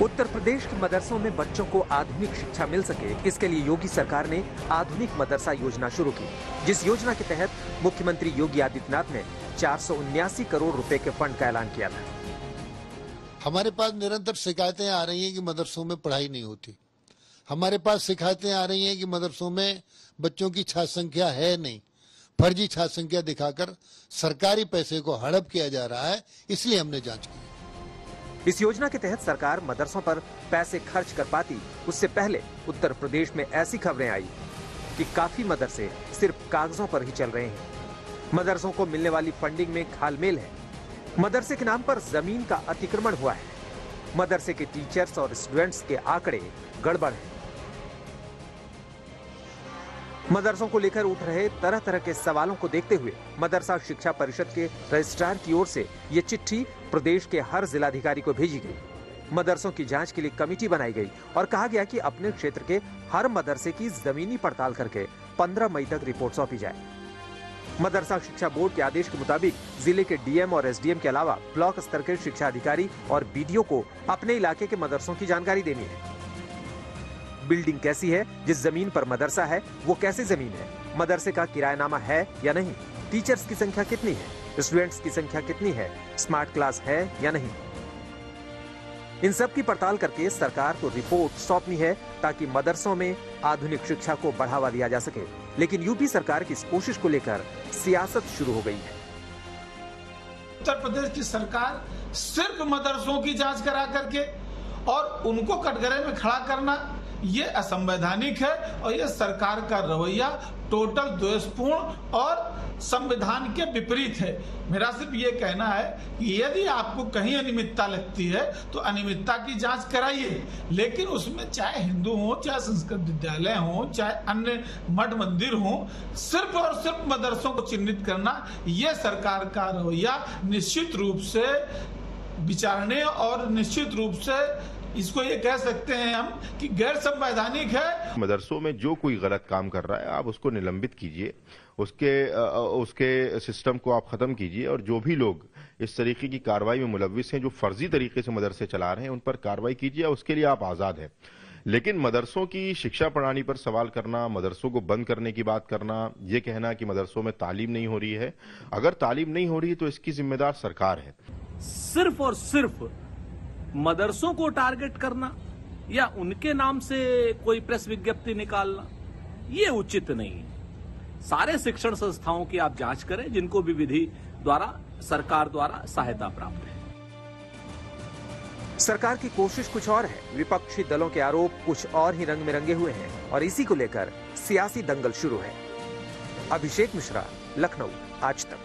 उत्तर प्रदेश के मदरसों में बच्चों को आधुनिक शिक्षा मिल सके, इसके लिए योगी सरकार ने आधुनिक मदरसा योजना शुरू की, जिस योजना के तहत मुख्यमंत्री योगी आदित्यनाथ ने 479 करोड़ रुपए के फंड का ऐलान किया था। हमारे पास निरंतर शिकायतें आ रही हैं कि मदरसों में पढ़ाई नहीं होती। हमारे पास शिकायतें आ रही हैं कि मदरसों में बच्चों की छात्र संख्या है नहीं, फर्जी छात्र संख्या दिखाकर सरकारी पैसे को हड़प किया जा रहा है, इसलिए हमने जांच की। इस योजना के तहत सरकार मदरसों पर पैसे खर्च कर पाती, उससे पहले उत्तर प्रदेश में ऐसी खबरें आई कि काफी मदरसे सिर्फ कागजों पर ही चल रहे हैं। मदरसों को मिलने वाली फंडिंग में घालमेल है। मदरसे के नाम पर जमीन का अतिक्रमण हुआ है। मदरसे के टीचर्स और स्टूडेंट्स के आंकड़े गड़बड़ हैं। मदरसों को लेकर उठ रहे तरह तरह के सवालों को देखते हुए मदरसा शिक्षा परिषद के रजिस्ट्रार की ओर से ये चिट्ठी प्रदेश के हर जिलाधिकारी को भेजी गई। मदरसों की जांच के लिए कमेटी बनाई गई और कहा गया कि अपने क्षेत्र के हर मदरसे की जमीनी पड़ताल करके 15 मई तक रिपोर्ट सौंपी जाए। मदरसा शिक्षा बोर्ड के आदेश के मुताबिक जिले के डीएम और एसडीएम के अलावा ब्लॉक स्तर के शिक्षा अधिकारी और बीडीओ को अपने इलाके के मदरसों की जानकारी देनी है। बिल्डिंग कैसी है, जिस जमीन पर मदरसा है वो कैसी जमीन है, मदरसे का किरायानामा है या नहीं, टीचर्स की संख्या कितनी है, स्टूडेंट्स की संख्या कितनी है, स्मार्ट क्लास है या नहीं। इन सब की पड़ताल करके सरकार को रिपोर्ट सौंपनी है ताकि मदरसों में आधुनिक शिक्षा को बढ़ावा दिया जा सके। लेकिन यूपी सरकार की इस कोशिश को लेकर सियासत शुरू हो गई है। उत्तर प्रदेश की सरकार सिर्फ मदरसों की जांच करा करके और उनको कटघरे में खड़ा करना, ये असंवैधानिक है और ये सरकार का रवैया टोटल द्वेषपूर्ण और संविधान के विपरीत है। मेरा सिर्फ ये कहना है कि यदि आपको कहीं अनियमितता लगती है तो अनियमितता की जांच कराइए, लेकिन उसमें चाहे हिंदू हो, चाहे संस्कृत विद्यालय हो, चाहे अन्य मठ मंदिर हो, सिर्फ और सिर्फ मदरसों को चिन्हित करना, ये सरकार का रवैया निश्चित रूप से विचारने और निश्चित रूप से इसको ये कह सकते हैं हम कि गैर संवैधानिक है। मदरसों में जो कोई गलत काम कर रहा है आप उसको निलंबित कीजिए, उसके सिस्टम को आप खत्म कीजिए और जो भी लोग इस तरीके की कार्रवाई में मुलव्विस हैं, जो फर्जी तरीके से मदरसे चला रहे हैं, उन पर कार्रवाई कीजिए, उसके लिए आप आजाद हैं। लेकिन मदरसों की शिक्षा प्रणाली पर सवाल करना, मदरसों को बंद करने की बात करना, ये कहना कि मदरसों में तालीम नहीं हो रही है, अगर तालीम नहीं हो रही है तो इसकी जिम्मेदार सरकार है। सिर्फ और सिर्फ मदरसों को टारगेट करना या उनके नाम से कोई प्रेस विज्ञप्ति निकालना, ये उचित नहीं है। सारे शिक्षण संस्थाओं की आप जांच करें जिनको भी विधि द्वारा सरकार द्वारा सहायता प्राप्त है। सरकार की कोशिश कुछ और है, विपक्षी दलों के आरोप कुछ और ही रंग में रंगे हुए हैं और इसी को लेकर सियासी दंगल शुरू है। अभिषेक मिश्रा, लखनऊ, आज तक।